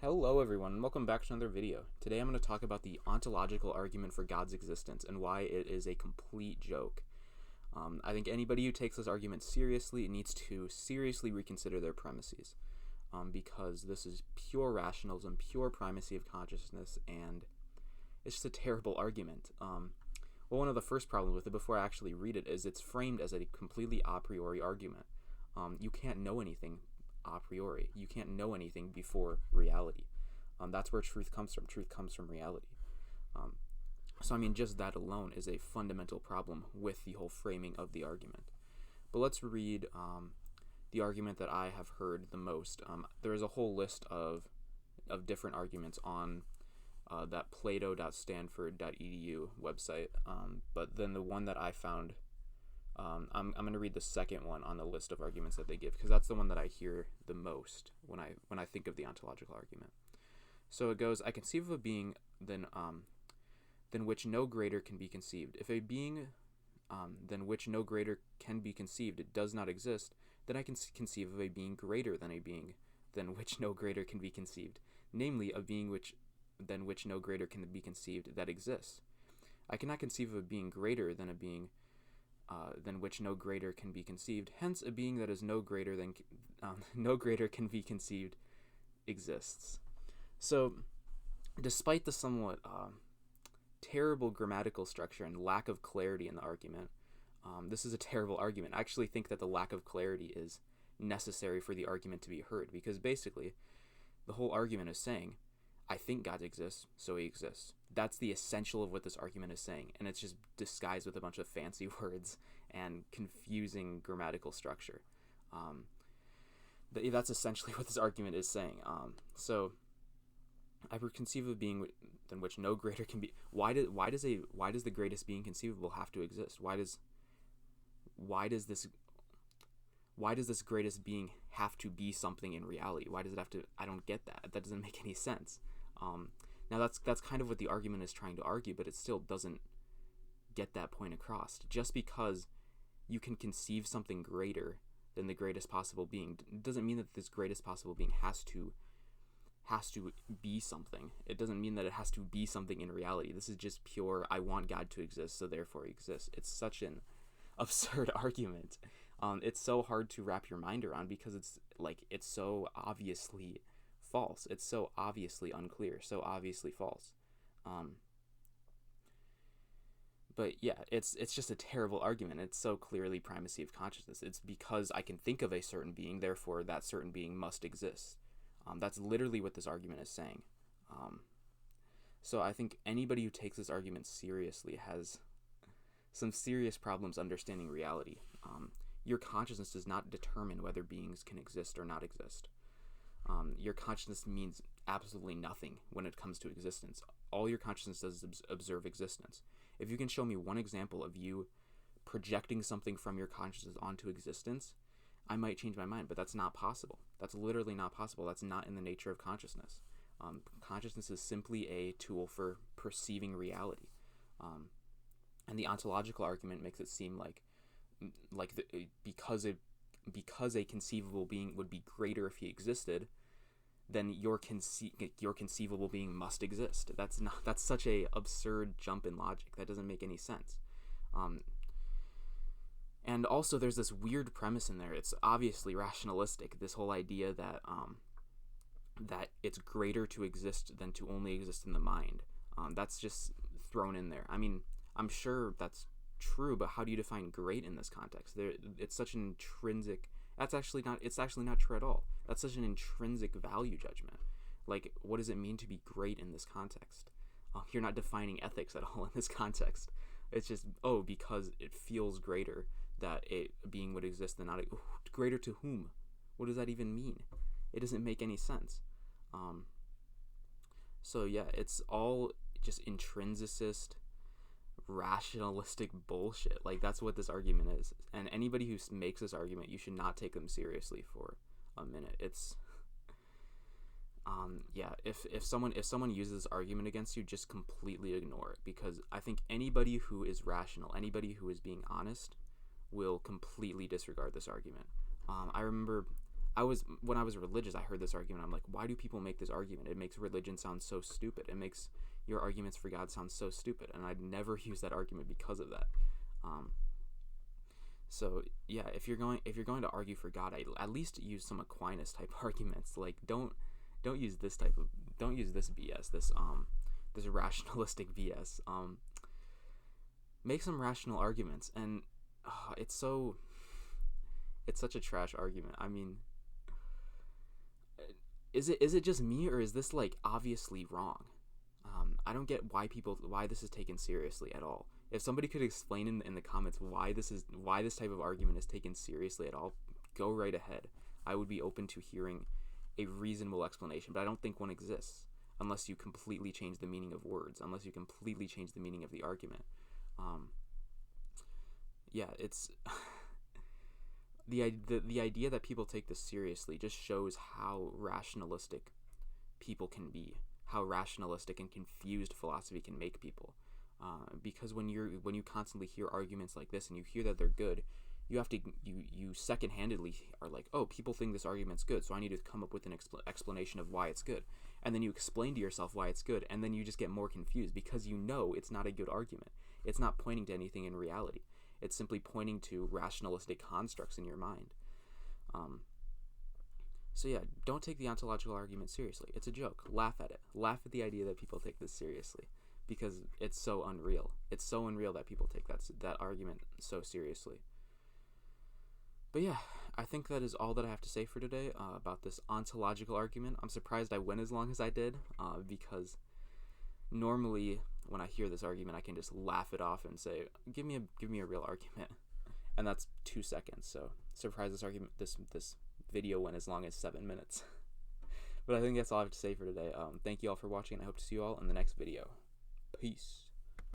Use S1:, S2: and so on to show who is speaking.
S1: Hello everyone, and welcome back to another video. Today I'm going to talk about the ontological argument for God's existence and why it is a complete joke. I think anybody who takes this argument seriously needs to seriously reconsider their premises, because this is pure rationalism, pure primacy of consciousness, and it's just a terrible argument. Well, one of the first problems with it, before I actually read it, is it's framed as a completely a priori argument. You can't know anything a priori. You can't know anything before reality. That's where truth comes from. Truth comes from reality. So I mean, just that alone is a fundamental problem with the whole framing of the argument. But let's read the argument that I have heard the most. There is a whole list of different arguments on that plato.stanford.edu website. But then the one that I found, I'm going to read the second one on the list of arguments that they give, because that's the one that I hear the most when I think of the ontological argument. So it goes, I conceive of a being than which no greater can be conceived. If a being than which no greater can be conceived does not exist, then I can conceive of a being greater than a being than which no greater can be conceived, namely a being than which no greater can be conceived that exists. I cannot conceive of a being greater than a being than which no greater can be conceived. Hence, a being that is no greater can be conceived exists. So, despite the somewhat terrible grammatical structure and lack of clarity in the argument, this is a terrible argument. I actually think that the lack of clarity is necessary for the argument to be heard, because basically, the whole argument is saying, I think God exists, so he exists. That's the essential of what this argument is saying, and it's just disguised with a bunch of fancy words and confusing grammatical structure. That's essentially what this argument is saying. So I would conceive of a being than which no greater can be. Why does the greatest being conceivable have to exist? Why does this greatest being have to be something in reality? Why does it have to? I don't get that. That doesn't make any sense. Now that's kind of what the argument is trying to argue, but it still doesn't get that point across. Just because you can conceive something greater than the greatest possible being doesn't mean that this greatest possible being has to be something. It doesn't mean that it has to be something in reality. This is just pure, I want God to exist, so therefore he exists. It's such an absurd argument. It's so hard to wrap your mind around, because it's so obviously false. It's so obviously unclear, so obviously false. But yeah, it's just a terrible argument. It's so clearly primacy of consciousness. It's because I can think of a certain being, therefore that certain being must exist. That's literally what this argument is saying. So I think anybody who takes this argument seriously has some serious problems understanding reality. Your consciousness does not determine whether beings can exist or not exist. Your consciousness means absolutely nothing when it comes to existence. All your consciousness does is observe existence. If you can show me one example of you projecting something from your consciousness onto existence, I might change my mind, but that's not possible. That's literally not possible. That's not in the nature of consciousness. Consciousness is simply a tool for perceiving reality. And the ontological argument makes it seem because a conceivable being would be greater if he existed, then your conceivable being must exist. That's such a absurd jump in logic. That doesn't make any sense. And also, there's this weird premise in there. It's obviously rationalistic. This whole idea that that it's greater to exist than to only exist in the mind. That's just thrown in there. I mean, I'm sure that's true, but how do you define great in this context? It's such an intrinsic. It's actually not true at all. That's such an intrinsic value judgment. Like, what does it mean to be great in this context? You're not defining ethics at all in this context. It's just, because it feels greater that a being would exist than not. Greater to whom? What does that even mean? It doesn't make any sense. So yeah, it's all just intrinsicist, rationalistic bullshit. Like, that's what this argument is. And anybody who makes this argument, you should not take them seriously for a minute. It's if someone uses this argument against you, just completely ignore it, because I think anybody who is rational, anybody who is being honest, will completely disregard this argument. I remember when I was religious, I heard this argument. I'm like, why do people make this argument? It makes religion sound so stupid. It makes your arguments for God sound so stupid. And I'd never use that argument because of that. So yeah, if you're going to argue for God, at least use some Aquinas type arguments. Like don't use this BS, this rationalistic BS. Make some rational arguments, and it's such a trash argument. I mean, is it just me, or is this like obviously wrong? I don't get why this is taken seriously at all. If somebody could explain in the comments why this type of argument is taken seriously at all, go right ahead. I would be open to hearing a reasonable explanation, but I don't think one exists unless you completely change the meaning of words, unless you completely change the meaning of the argument. It's the idea that people take this seriously just shows how rationalistic people can be, how rationalistic and confused philosophy can make people. Because when you constantly hear arguments like this and you hear that they're good, you secondhandedly are like, oh, people think this argument's good, so I need to come up with an explanation of why it's good. And then you explain to yourself why it's good, and then you just get more confused because you know it's not a good argument. It's not pointing to anything in reality. It's simply pointing to rationalistic constructs in your mind. So yeah, don't take the ontological argument seriously. It's a joke. Laugh at it. Laugh at the idea that people take this seriously, because it's so unreal. It's so unreal that people take that argument so seriously. But yeah, I think that is all that I have to say for today about this ontological argument. I'm surprised I went as long as I did, because normally when I hear this argument, I can just laugh it off and say, give me a real argument. And that's 2 seconds. So surprised this video went as long as 7 minutes. But I think that's all I have to say for today. Thank you all for watching, and I hope to see you all in the next video. Peace.